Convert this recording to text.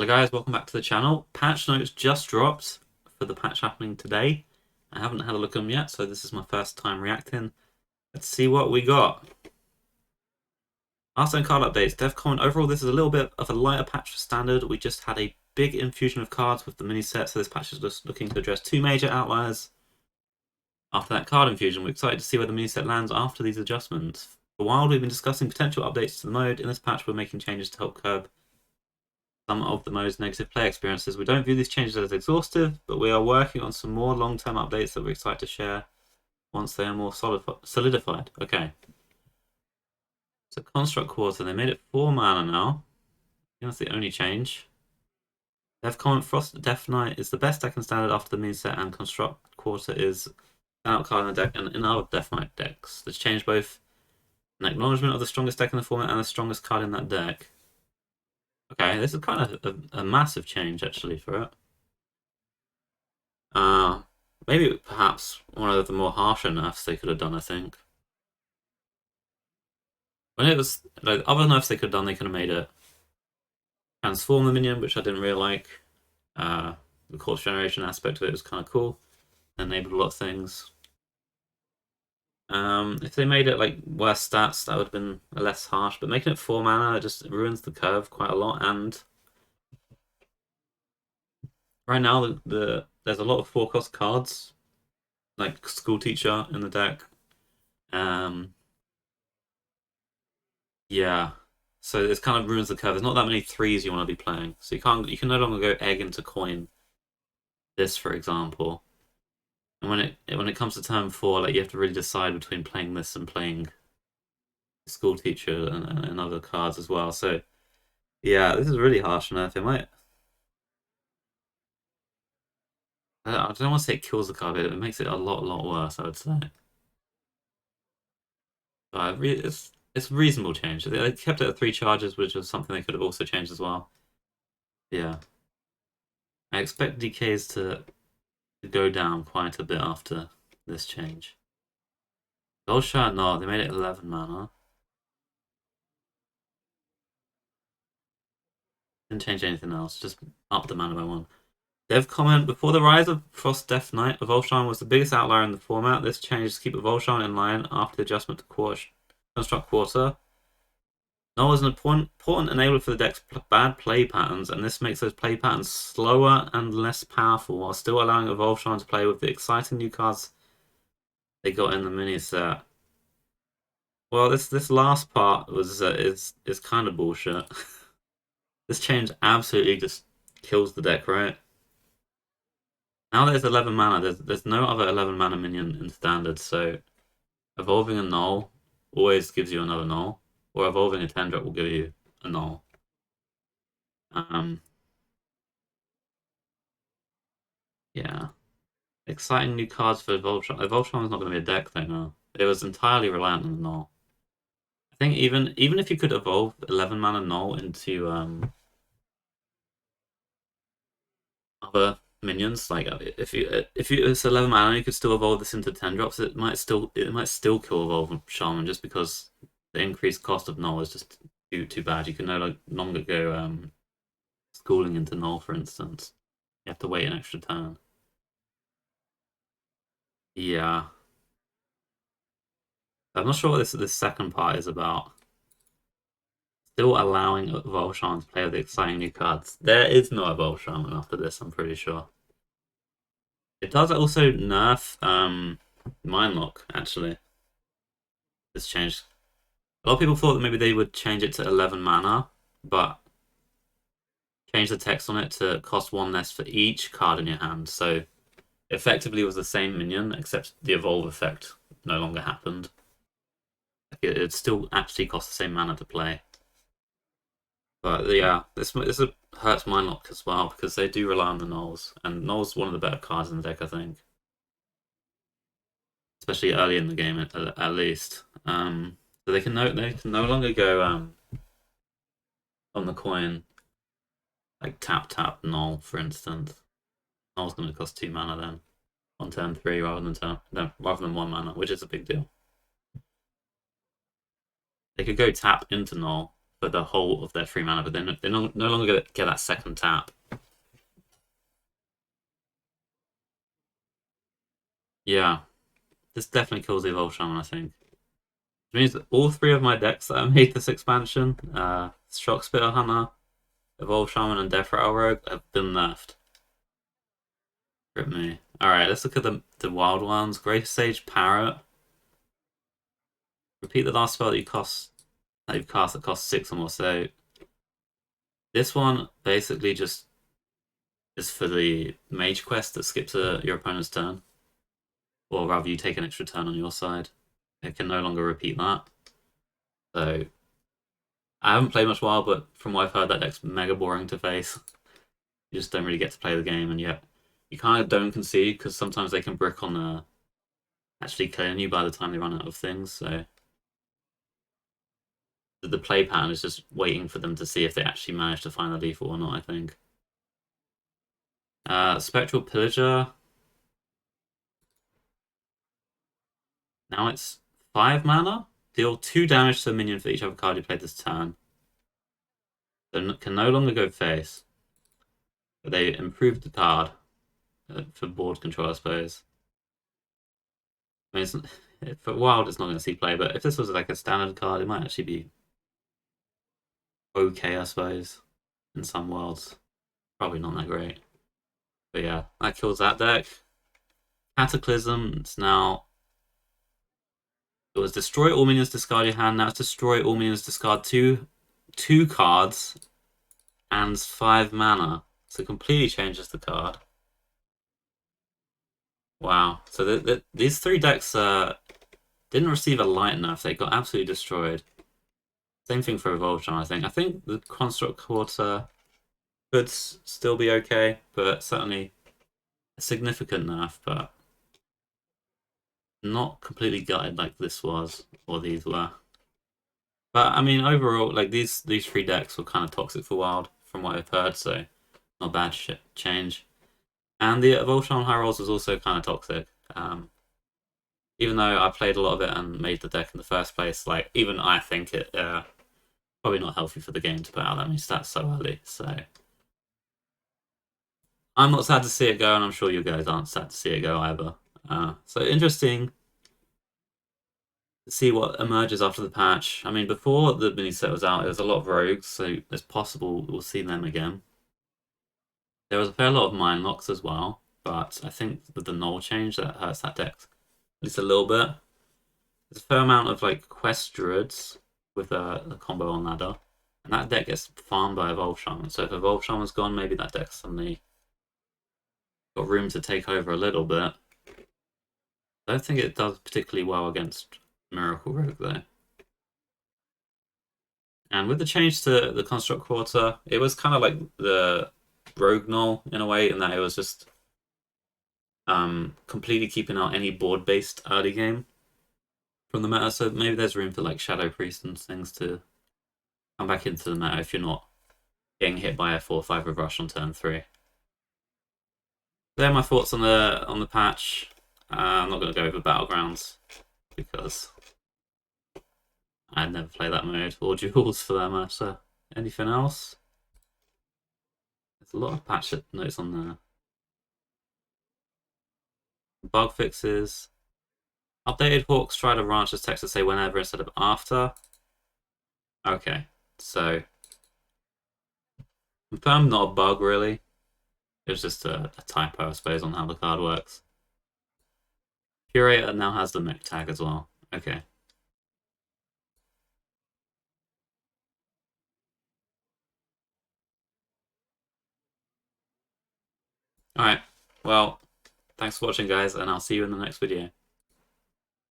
Hello guys, welcome back to the channel. Patch notes just dropped for the patch happening today. I haven't had a look at them yet, so this is my first time reacting. Let's see what we got. Hearthstone card updates. Dev comment, overall this is a little bit of a lighter patch for standard. We just had a big infusion of cards with the mini set, so this patch is just looking to address two major outliers. After that card infusion, we're excited to see where the mini set lands after these adjustments. For a while, we've been discussing potential updates to the mode. In this patch, we're making changes to help curb some of the mode's negative play experiences. We don't view these changes as exhaustive, but we are working on some more long-term updates that we're excited to share once they are more solidified. Okay. So Construct Quarter, they made it 4 mana now. That's the only change. Dev comment, Frost Death Knight is the best deck in standard after the mini set, and Construct Quarter is an out card in the deck and in other Death Knight decks. That's changed both an acknowledgement of the strongest deck in the format and the strongest card in that deck. Okay, this is kind of a massive change actually for it. Maybe perhaps one of the more harsher nerfs they could have done, I think. When it was like other nerfs they could have done, they could have made it transform the minion, which I didn't really like. The Corpse Generation aspect of it was kind of cool. Enabled a lot of things. If they made it like worse stats, that would have been less harsh. But making it 4 mana just ruins the curve quite a lot. And right now, there's a lot of 4-cost cards, like School Teacher in the deck. Yeah, so it kind of ruins the curve. There's not that many 3s you want to be playing, so you can no longer go egg into coin. This, for example. And when it comes to turn 4, like you have to really decide between playing this and playing School Teacher and other cards as well. So yeah, this is really harsh enough. It might. I don't want to say it kills the card, but it makes it a lot worse, I would say. But it's a reasonable change. They kept it at 3 charges, which was something they could have also changed as well. Yeah. I expect DKs to go down quite a bit after this change. Goldshire, no, they made it 11 mana. Didn't change anything else, just up the mana by 1. Dev comment, before the rise of Frost Death Knight, Evolshine was the biggest outlier in the format. This change to keep Evolshine in line after the adjustment to Construct Quarter. Null is an important enabler for the deck's bad play patterns, and this makes those play patterns slower and less powerful, while still allowing Evolshine to play with the exciting new cards they got in the mini set. Well, this last part was is kind of bullshit. This change absolutely just kills the deck, right? Now there's 11 mana. There's no other 11 mana minion in standard, so evolving a null always gives you another null, or evolving a 10-drop will give you a null. Yeah. Exciting new cards for Evoltron. Evoltron was not going to be a deck thing, though. It was entirely reliant on the null. I think even if you could evolve 11 mana null into other minions, like if it's 11 mana, you could still evolve this into 10-drops. It might still kill Evolve Shaman just because the increased cost of null is just too bad. You can no longer go schooling into null, for instance. You have to wait an extra turn. Yeah. I'm not sure what this second part is about. Still allowing Evolshan to play with the exciting new cards. There is no Evolshan after this, I'm pretty sure. It does also nerf Mind Lock, actually. This changed. A lot of people thought that maybe they would change it to 11 mana, but change the text on it to cost 1 less for each card in your hand. So effectively it was the same minion, except the evolve effect no longer happened. It still actually costs the same mana to play. But yeah, this hurts Mindlock as well, because they do rely on the Nulls, and Null's one of the better cards in the deck, I think. Especially early in the game, at least. So they can no longer go on the coin, like tap Null, for instance. Null's going to cost 2 mana then on turn 3 rather than 1 mana, which is a big deal. They could go tap into Null for the whole of their 3 mana, but they're no longer get that second tap. Yeah, this definitely kills the Evolve Shaman, I think. Which means that all 3 of my decks that I made this expansion, Shock Spitter Hunter, Evolve Shaman, and Death Rattle Rogue, have been nerfed. Rip me. Alright, let's look at the wild ones. Grey Sage Parrot. Repeat the last spell that you've cast that costs 6 or more. So this one basically just is for the mage quest that skips your opponent's turn. Or rather, you take an extra turn on your side. It can no longer repeat that. So I haven't played much while, but from what I've heard, that deck's mega boring to face. You just don't really get to play the game, and yet you kind of don't concede because sometimes they can brick on actually killing you by the time they run out of things. So the play pattern is just waiting for them to see if they actually manage to find the lethal or not, I think. Spectral Pillager. Now it's 5 mana. Deal 2 damage to a minion for each other card you played this turn. So can no longer go face. But they improved the card for board control, I suppose. I mean, for Wild, it's not going to see play, but if this was like a standard card, it might actually be okay, I suppose, in some worlds. Probably not that great. But yeah, that kills that deck. Cataclysm, it's now... It was destroy all minions, discard your hand. Now it's destroy all minions, discard two cards and 5 mana. So it completely changes the card. Wow. So these 3 decks didn't receive a light nerf. They got absolutely destroyed. Same thing for Evolution, I think. I think the Construct Quarter could still be okay, but certainly a significant nerf, but not completely gutted like this was, or these were. But I mean, overall, like these 3 decks were kind of toxic for Wild, from what I've heard, so not bad change. And the Evolution High Rolls was also kind of toxic. Even though I played a lot of it and made the deck in the first place, like even I think it probably not healthy for the game to put out that many stats so early. So I'm not sad to see it go, and I'm sure you guys aren't sad to see it go either. So interesting to see what emerges after the patch. I mean, before the mini set was out, there was a lot of rogues, so it's possible we'll see them again. There was a fair lot of mind locks as well, but I think with the null change, that hurts that deck at least a little bit. There's a fair amount of like quest druids with a combo on ladder, and that deck gets farmed by Evolve Shaman. So if Evolve Shaman's gone, maybe that deck's suddenly got room to take over a little bit. I don't think it does particularly well against Miracle Rogue though. And with the change to the Construct Quarter, it was kind of like the Rogue Null in a way, in that it was just completely keeping out any board-based early game from the meta. So maybe there's room for like Shadow Priest and things to come back into the meta if you're not getting hit by a 4/5 with Rush on turn 3. There are my thoughts on the patch. I'm not going to go over Battlegrounds because I'd never play that mode, or Duels for that matter. Anything else? There's a lot of patch notes on there. Bug fixes. Updated Hawks try to branch as text to say whenever instead of after. Okay, so confirmed, not a bug really. It was just a typo, I suppose, on how the card works. Curator now has the mech tag as well. Okay. Alright, well, thanks for watching, guys, and I'll see you in the next video.